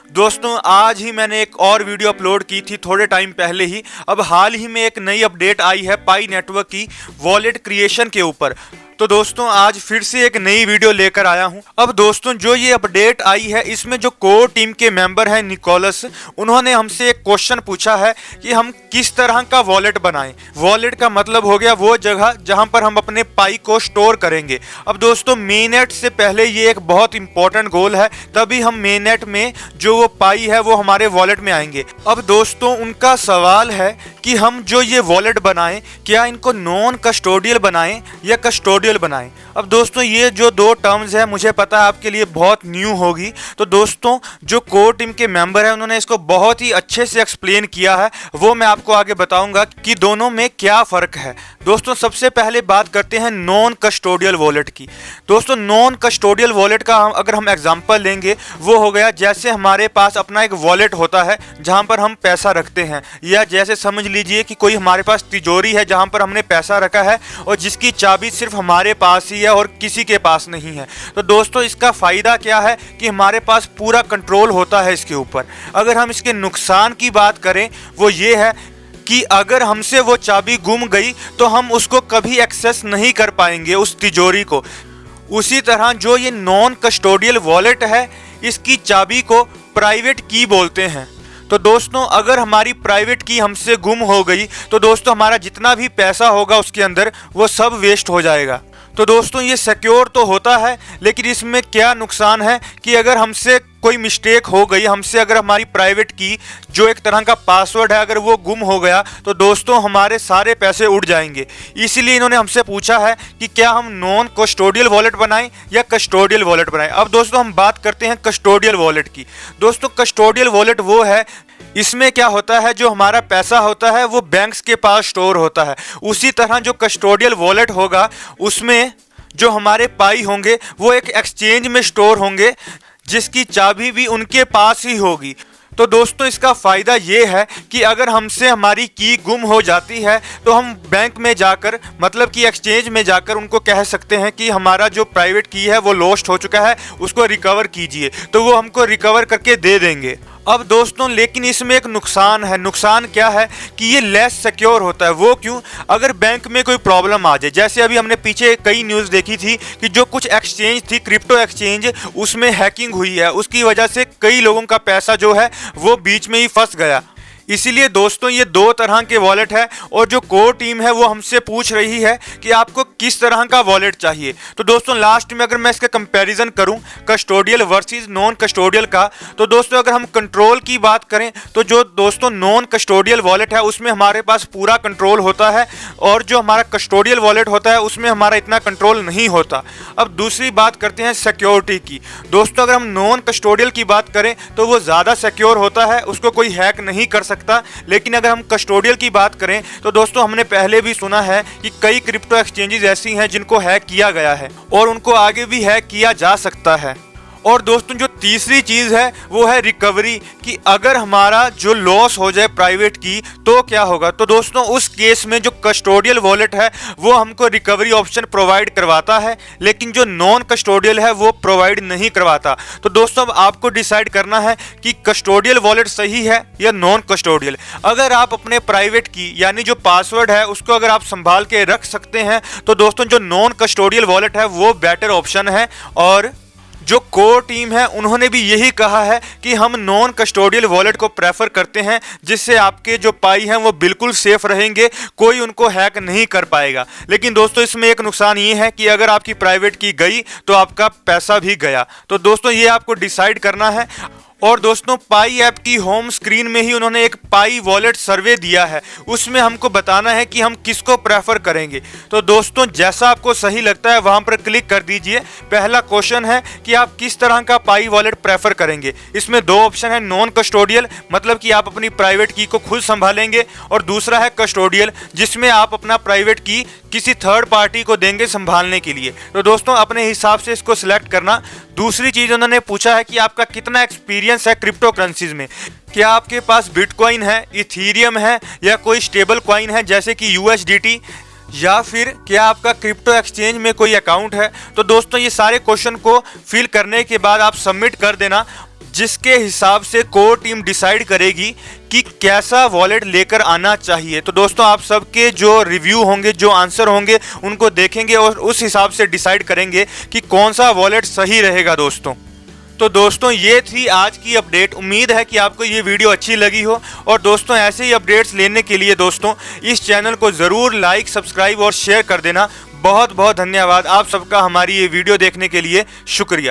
दोस्तों आज ही मैंने एक और वीडियो अपलोड की थी थोड़े टाइम पहले ही। अब हाल ही में एक नई अपडेट आई है पाई नेटवर्क की वॉलेट क्रिएशन के ऊपर। तो दोस्तों आज फिर से एक नई वीडियो लेकर आया हूं। अब दोस्तों जो ये अपडेट आई है इसमें जो कोर टीम के मेंबर हैं निकोलस, उन्होंने हमसे एक क्वेश्चन पूछा है कि हम किस तरह का वॉलेट बनाएं। वॉलेट का मतलब हो गया वो जगह जहां पर हम अपने पाई को स्टोर करेंगे। अब दोस्तों मेननेट से पहले ये एक बहुत इंपॉर्टेंट गोल है, तभी हम मेननेट में जो वो पाई है वो हमारे वॉलेट में आएंगे। अब दोस्तों उनका सवाल है कि हम जो ये वॉलेट बनाएं क्या इनको नॉन कस्टोडियल बनाएं या कस्टोडियल बनाएं। अब दोस्तों ये जो दो टर्म्स है मुझे पता है आपके लिए बहुत न्यू होगी। तो दोस्तों जो कोर टीम के मेंबर है उन्होंने इसको बहुत ही अच्छे से एक्सप्लेन किया है, वो मैं आपको आगे बताऊंगा कि दोनों में क्या फर्क है। दोस्तों सबसे पहले बात करते हैं नॉन कस्टोडियल वॉलेट की। दोस्तों नॉन कस्टोडियल वॉलेट का अगर हम एग्जांपल लेंगे वो हो गया जैसे हमारे पास अपना एक वॉलेट होता है जहां पर हम पैसा रखते हैं, या जैसे समझ लीजिए कि कोई हमारे पास तिजोरी है जहां पर हमने पैसा रखा है और जिसकी चाबी सिर्फ हमारे पास ही है और किसी के पास नहीं है। तो दोस्तों इसका फायदा क्या है कि हमारे पास पूरा कंट्रोल होता है इसके ऊपर। अगर हम इसके नुकसान की बात करें वो ये है कि अगर हमसे वो चाबी गुम गई तो हम उसको कभी एक्सेस नहीं कर पाएंगे उस तिजोरी को। उसी तरह जो ये नॉन कस्टोडियल वॉलेट है इसकी चाबी को प्राइवेट की बोलते हैं। तो दोस्तों अगर हमारी प्राइवेट की हमसे गुम हो गई तो दोस्तों हमारा जितना भी पैसा होगा उसके अंदर वो सब वेस्ट हो जाएगा। तो दोस्तों ये सिक्योर तो होता है, लेकिन इसमें क्या नुकसान है कि अगर हमसे कोई मिस्टेक हो गई, हमसे अगर हमारी प्राइवेट की जो एक तरह का पासवर्ड है अगर वो गुम हो गया तो दोस्तों हमारे सारे पैसे उड़ जाएंगे। इसीलिए इन्होंने हमसे पूछा है कि क्या हम नॉन कस्टोडियल वॉलेट बनाएं या कस्टोडियल वॉलेट बनाएं। अब दोस्तों हम बात करते हैं कस्टोडियल वॉलेट की। दोस्तों कस्टोडियल वॉलेट वो है, इसमें क्या होता है जो हमारा पैसा होता है वो बैंक्स के पास स्टोर होता है। उसी तरह जो कस्टोडियल वॉलेट होगा उसमें जो हमारे पाई होंगे वो एक एक्सचेंज में स्टोर होंगे जिसकी चाबी भी उनके पास ही होगी। तो दोस्तों इसका फ़ायदा ये है कि अगर हमसे हमारी की गुम हो जाती है तो हम बैंक में जाकर मतलब कि एक्सचेंज में जाकर उनको कह सकते हैं कि हमारा जो प्राइवेट की है वो लॉस्ट हो चुका है, उसको रिकवर कीजिए, तो वो हमको रिकवर करके दे देंगे। अब दोस्तों लेकिन इसमें एक नुकसान है। नुकसान क्या है कि ये लेस सिक्योर होता है। वो क्यों? अगर बैंक में कोई प्रॉब्लम आ जाए, जैसे अभी हमने पीछे कई न्यूज़ देखी थी कि जो कुछ एक्सचेंज थी क्रिप्टो एक्सचेंज उसमें हैकिंग हुई है, उसकी वजह से कई लोगों का पैसा जो है वो बीच में ही फंस गया। इसीलिए दोस्तों ये दो तरह के वॉलेट है और जो कोर टीम है वो हमसे पूछ रही है कि आपको किस तरह का वॉलेट चाहिए। तो दोस्तों लास्ट में अगर मैं इसका कंपैरिजन करूं कस्टोडियल वर्सेस नॉन कस्टोडियल का, तो दोस्तों अगर हम कंट्रोल की बात करें तो जो दोस्तों नॉन कस्टोडियल वॉलेट है उसमें हमारे पास पूरा कंट्रोल होता है और जो हमारा कस्टोडियल वॉलेट होता है उसमें हमारा इतना कंट्रोल नहीं होता। अब दूसरी बात करते हैं सिक्योरिटी की। दोस्तों अगर हम नॉन कस्टोडियल की बात करें तो वो ज़्यादा सिक्योर होता है, उसको कोई हैक नहीं कर सकता। लेकिन अगर हम कस्टोडियल की बात करें तो दोस्तों हमने पहले भी सुना है कि कई क्रिप्टो एक्सचेंजेस ऐसी हैं जिनको हैक किया गया है और उनको आगे भी हैक किया जा सकता है। और दोस्तों जो तीसरी चीज़ है वो है रिकवरी, कि अगर हमारा जो लॉस हो जाए प्राइवेट की तो क्या होगा। तो दोस्तों उस केस में जो कस्टोडियल वॉलेट है वो हमको रिकवरी ऑप्शन प्रोवाइड करवाता है, लेकिन जो नॉन कस्टोडियल है वो प्रोवाइड नहीं करवाता। तो दोस्तों अब आपको डिसाइड करना है कि कस्टोडियल वॉलेट सही है या नॉन कस्टोडियल। अगर आप अपने प्राइवेट की यानी जो पासवर्ड है उसको अगर आप संभाल के रख सकते हैं तो दोस्तों जो नॉन कस्टोडियल वॉलेट है वो बेटर ऑप्शन है। और जो कोर टीम है उन्होंने भी यही कहा है कि हम नॉन कस्टोडियल वॉलेट को प्रेफर करते हैं, जिससे आपके जो पाई हैं वो बिल्कुल सेफ रहेंगे, कोई उनको हैक नहीं कर पाएगा। लेकिन दोस्तों इसमें एक नुकसान ये है कि अगर आपकी प्राइवेट की गई तो आपका पैसा भी गया। तो दोस्तों ये आपको डिसाइड करना है। और दोस्तों पाई ऐप की होम स्क्रीन में ही उन्होंने एक पाई वॉलेट सर्वे दिया है, उसमें हमको बताना है कि हम किसको प्रेफर करेंगे। तो दोस्तों जैसा आपको सही लगता है वहां पर क्लिक कर दीजिए। पहला क्वेश्चन है कि आप किस तरह का पाई वॉलेट प्रेफर करेंगे। इसमें दो ऑप्शन है, नॉन कस्टोडियल मतलब कि आप अपनी प्राइवेट की को खुद संभालेंगे, और दूसरा है कस्टोडियल जिसमें आप अपना प्राइवेट की किसी थर्ड पार्टी को देंगे संभालने के लिए। तो दोस्तों अपने हिसाब से इसको सिलेक्ट करना। दूसरी चीज़ उन्होंने पूछा है कि आपका कितना एक्सपीरियंस है क्रिप्टो करेंसीज में। क्या आपके पास बिटकॉइन है, इथीरियम है या कोई स्टेबल कॉइन है जैसे कि USDT, या फिर क्या आपका क्रिप्टो एक्सचेंज में कोई अकाउंट है। तो दोस्तों ये सारे क्वेश्चन को फिल करने के बाद आप सबमिट कर देना जिसके हिसाब से कोर टीम डिसाइड करेगी कि कैसा वॉलेट लेकर आना चाहिए। तो दोस्तों आप सबके जो रिव्यू होंगे, जो आंसर होंगे, उनको देखेंगे और उस हिसाब से डिसाइड करेंगे कि कौन सा वॉलेट सही रहेगा दोस्तों। तो दोस्तों ये थी आज की अपडेट। उम्मीद है कि आपको ये वीडियो अच्छी लगी हो। और दोस्तों ऐसे ही अपडेट्स लेने के लिए दोस्तों इस चैनल को ज़रूर लाइक, सब्सक्राइब और शेयर कर देना। बहुत बहुत धन्यवाद आप सबका हमारी ये वीडियो देखने के लिए। शुक्रिया।